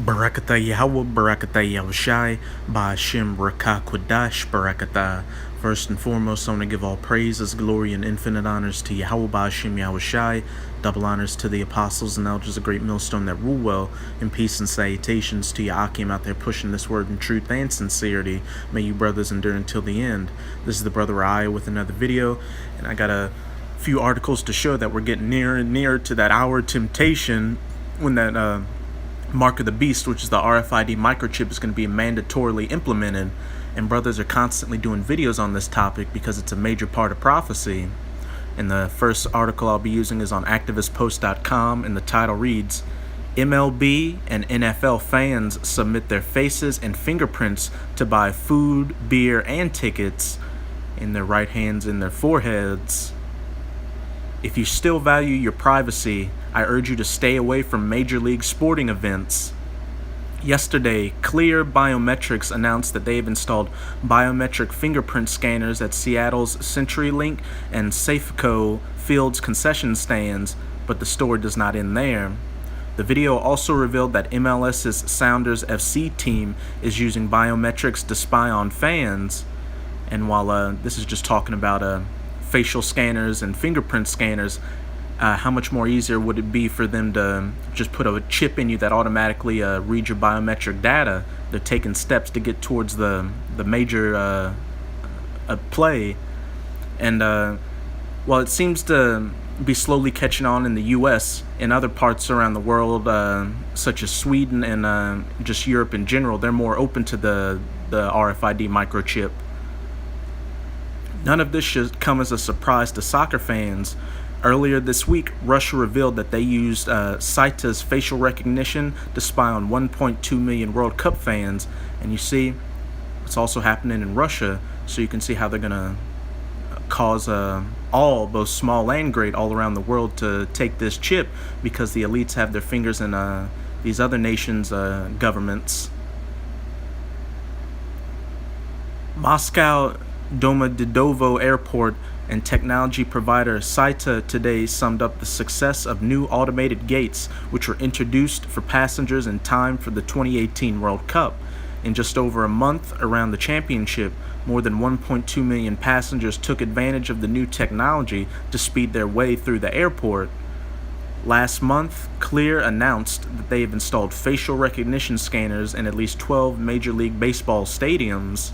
Barakatah Yahweh, Barakatah Yahushai, Ba'ashem Rakah Kodash, Barakatah. First and foremost, I want to give all praises, glory, and infinite honors to Yahweh, Ba'ashem Yahushai. Double honors to the apostles and elders of Great Millstone that rule well, and peace and salutations to Ya'akim out there pushing this word in truth and sincerity. May you brothers endure until the end. This is the Brother Raya with another video, and I got a few articles to show that we're getting nearer and nearer to that hour of temptation when that Mark of the Beast, which is the RFID microchip, is going to be mandatorily implemented, and brothers are constantly doing videos on this topic because it's a major part of prophecy. And the first article I'll be using is on activistpost.com, and the title reads, MLB and NFL fans submit their faces and fingerprints to buy food, beer, and tickets in their right hands and their foreheads. If you still value your privacy, I urge you to stay away from major league sporting events. Yesterday, Clear Biometrics announced that they have installed biometric fingerprint scanners at Seattle's CenturyLink and Safeco Fields concession stands, but the story does not end there. The video also revealed that MLS's Sounders FC team is using biometrics to spy on fans. And while this is just talking about facial scanners and fingerprint scanners, how much more easier would it be for them to just put a chip in you that automatically reads your biometric data? They're taking steps to get towards the major play. And while it seems to be slowly catching on in the U.S., in other parts around the world, such as Sweden and just Europe in general, they're more open to the RFID microchip. None of this should come as a surprise to soccer fans. Earlier this week, Russia revealed that they used Saita's facial recognition to spy on 1.2 million World Cup fans. And you see, it's also happening in Russia, so you can see how they're going to cause all, both small and great, all around the world to take this chip because the elites have their fingers in these other nations' governments. Moscow Domodedovo Airport and technology provider Saita today summed up the success of new automated gates, which were introduced for passengers in time for the 2018 World Cup. In just over a month around the championship, more than 1.2 million passengers took advantage of the new technology to speed their way through the airport. Last month, Clear announced that they have installed facial recognition scanners in at least 12 Major League Baseball stadiums.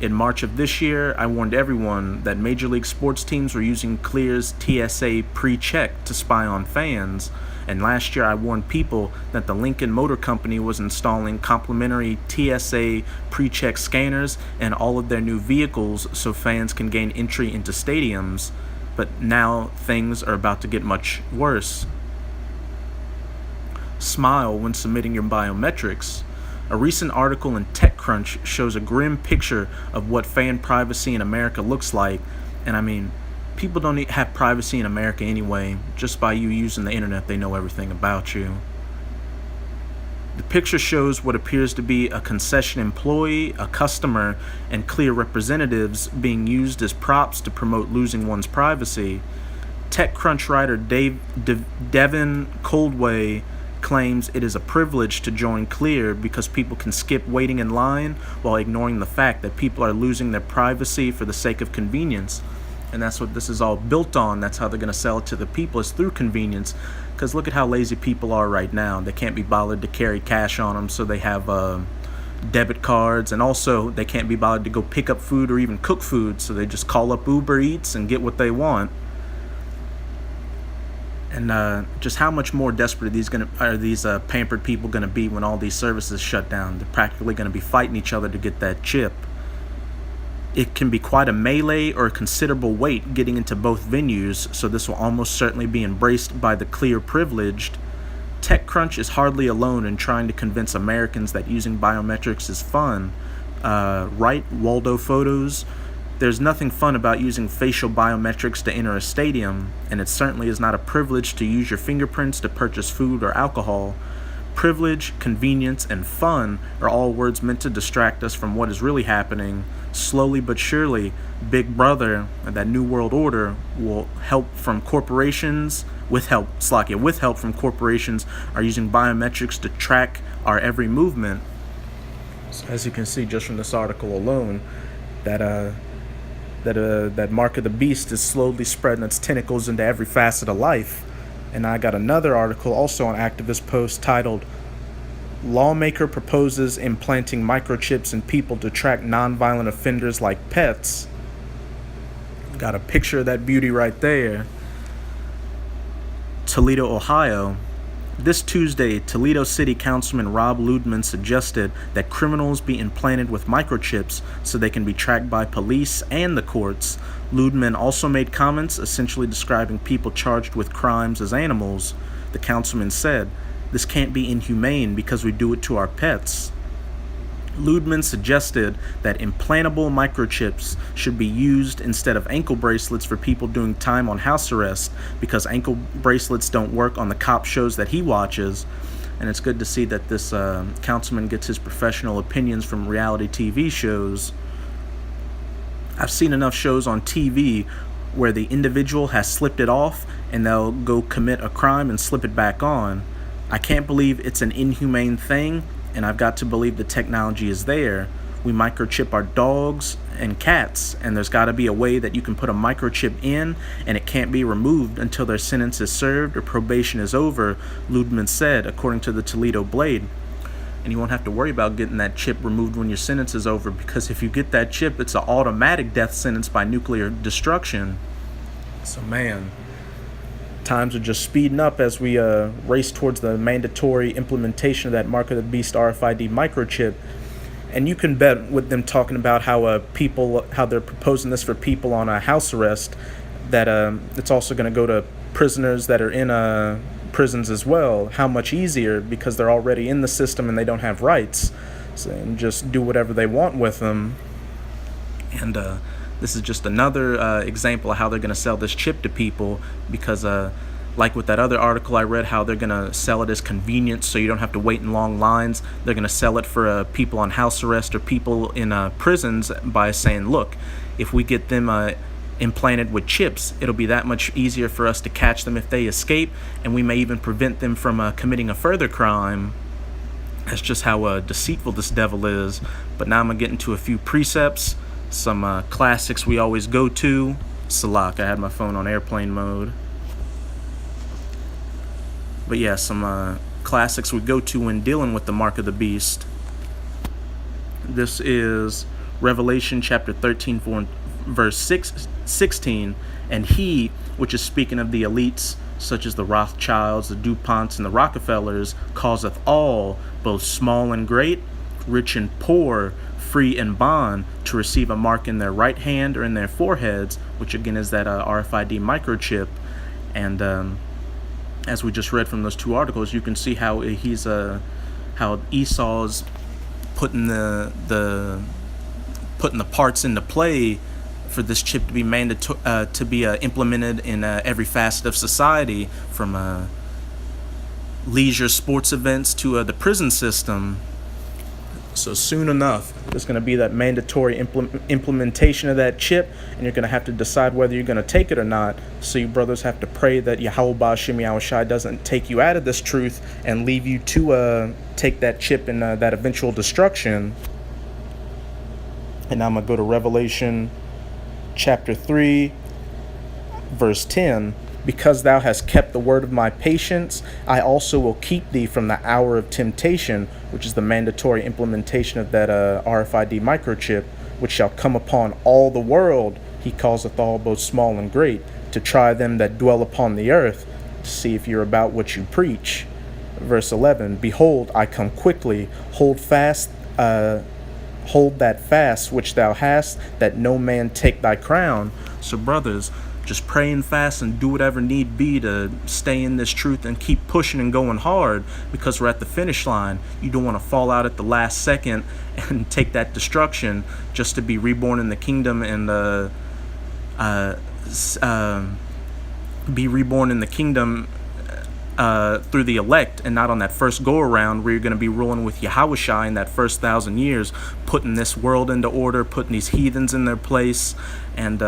In March of this year, I warned everyone that Major League sports teams were using Clear's TSA pre-check to spy on fans. And last year, I warned people that the Lincoln Motor Company was installing complimentary TSA pre-check scanners in all of their new vehicles so fans can gain entry into stadiums. But now things are about to get much worse. Smile when submitting your biometrics. A recent article in TechCrunch shows a grim picture of what fan privacy in America looks like. And I mean, people don't have privacy in America anyway. Just by you using the internet, they know everything about you. The picture shows what appears to be a concession employee, a customer, and Clear representatives being used as props to promote losing one's privacy. TechCrunch writer Devin Coldway claims it is a privilege to join Clear because people can skip waiting in line while ignoring the fact that people are losing their privacy for the sake of convenience. And that's what this is all built on. That's how they're going to sell it to the people, is through convenience. Because look at how lazy people are right now. They can't be bothered to carry cash on them, so they have debit cards, and also they can't be bothered to go pick up food or even cook food, so they just call up Uber Eats and get what they want. And just how much more desperate are these pampered people going to be when all these services shut down? They're practically going to be fighting each other to get that chip. It can be quite a melee or a considerable wait getting into both venues, so this will almost certainly be embraced by the Clear privileged. TechCrunch is hardly alone in trying to convince Americans that using biometrics is fun. Right, Waldo Photos? There's nothing fun about using facial biometrics to enter a stadium, and it certainly is not a privilege to use your fingerprints to purchase food or alcohol. privilege, convenience, and fun are all words meant to distract us from what is really happening. Slowly but surely, Big Brother, that New World Order, will help from corporations, with help from corporations, are using biometrics to track our every movement. So as you can see just from this article alone, that mark of the beast is slowly spreading its tentacles into every facet of life. And I got another article also on Activist Post titled, Lawmaker Proposes Implanting Microchips in People to Track Nonviolent Offenders Like Pets. Got a picture of that beauty right there. Toledo, Ohio. This Tuesday, Toledo City Councilman Rob Luedman suggested that criminals be implanted with microchips so they can be tracked by police and the courts. Luedman also made comments essentially describing people charged with crimes as animals. The councilman said, "This can't be inhumane because we do it to our pets." Luedman suggested that implantable microchips should be used instead of ankle bracelets for people doing time on house arrest because ankle bracelets don't work on the cop shows that he watches. And it's good to see that this councilman gets his professional opinions from reality TV shows. I've seen enough shows on TV where the individual has slipped it off and they'll go commit a crime and slip it back on. I can't believe it's an inhumane thing, and I've got to believe the technology is there. We microchip our dogs and cats, and there's got to be a way that you can put a microchip in and it can't be removed until their sentence is served or probation is over, Luedman said, according to the Toledo Blade. And you won't have to worry about getting that chip removed when your sentence is over, because if you get that chip, it's an automatic death sentence by nuclear destruction. So man, times are just speeding up as we race towards the mandatory implementation of that Mark of the Beast RFID microchip. And you can bet with them talking about how they're proposing this for people on a house arrest, that it's also going to go to prisoners that are in prisons as well. How much easier, because they're already in the system and they don't have rights, so, and just do whatever they want with them. And this is just another example of how they're going to sell this chip to people, because like with that other article I read, how they're going to sell it as convenience so you don't have to wait in long lines. They're going to sell it for people on house arrest or people in prisons by saying, look, if we get them implanted with chips, it'll be that much easier for us to catch them if they escape, and we may even prevent them from committing a further crime. That's just how deceitful this devil is. But now I'm going to get into a few precepts, some classics we always go to. Salak, I had my phone on airplane mode. But yeah, some classics we go to when dealing with the Mark of the Beast. This is Revelation chapter 13, verse 16. And he, which is speaking of the elites, such as the Rothschilds, the DuPonts, and the Rockefellers, causeth all, both small and great, rich and poor, free and bond, to receive a mark in their right hand or in their foreheads, which again is that RFID microchip. And as we just read from those two articles, you can see how how Esau's putting the parts into play for this chip to be implemented in every facet of society, from leisure sports events to the prison system. So soon enough, there's going to be that mandatory implementation of that chip, and you're going to have to decide whether you're going to take it or not. So you brothers have to pray that Yahweh Ba'Shem Yahushai doesn't take you out of this truth and leave you to take that chip in that eventual destruction. And now I'm going to go to Revelation chapter 3, verse 10. Because thou hast kept the word of my patience, I also will keep thee from the hour of temptation, which is the mandatory implementation of that RFID microchip, which shall come upon all the world. He causeth all, both small and great, to try them that dwell upon the earth, to see if you're about what you preach. Verse 11, behold, I come quickly, hold that fast which thou hast, that no man take thy crown. So brothers, just pray and fast and do whatever need be to stay in this truth and keep pushing and going hard, because we're at the finish line. You don't want to fall out at the last second and take that destruction just to be reborn in the kingdom and be reborn in the kingdom through the elect and not on that first go around where you're going to be ruling with Yahushua in that first 1,000 years, putting this world into order, putting these heathens in their place, and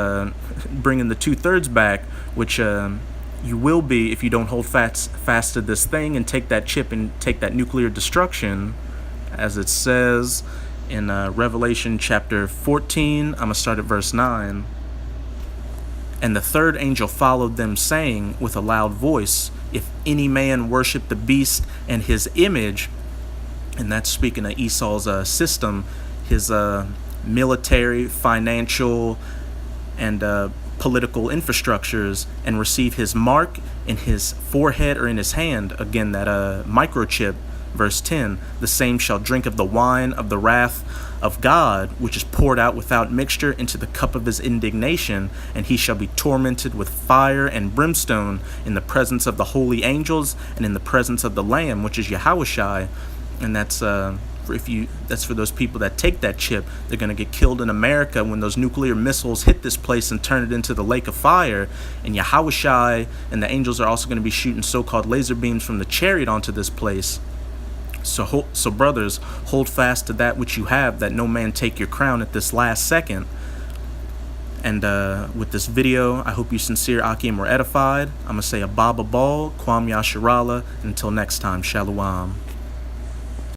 bringing the 2/3 back, which you will be if you don't hold fast to this thing and take that chip and take that nuclear destruction, as it says in Revelation chapter 14. I'm going to start at verse 9. And the third angel followed them, saying with a loud voice, if any man worship the beast and his image, and that's speaking of Esau's system, his military, financial, and political infrastructures, and receive his mark in his forehead or in his hand, again, that microchip, verse 10, the same shall drink of the wine of the wrath of God, which is poured out without mixture into the cup of his indignation, and he shall be tormented with fire and brimstone in the presence of the holy angels and in the presence of the Lamb, which is Yahushua. And that's for those people that take that chip. They're going to get killed in America when those nuclear missiles hit this place and turn it into the lake of fire. And Yahushua and the angels are also going to be shooting so-called laser beams from the chariot onto this place. So brothers, hold fast to that which you have, that no man take your crown at this last second. And with this video, I hope you sincere Akim were edified. I'm going to say Abba Ball, Kwam Yasharala, and until next time, Shalom.